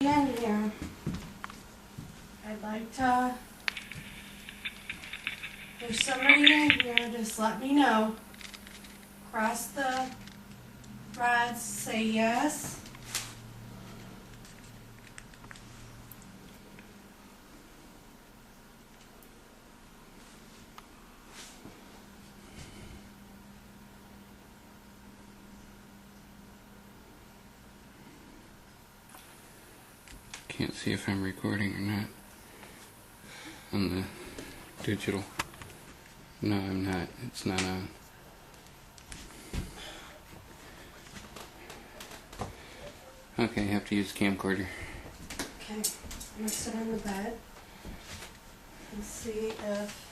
In here, I'd like to, if there's somebody in here, just let me know. Cross the rods, say yes. Can't see if I'm recording or not on the digital. No, I'm not. It's not on. Okay, I have to use the camcorder. Okay, I'm gonna sit on the bed and see if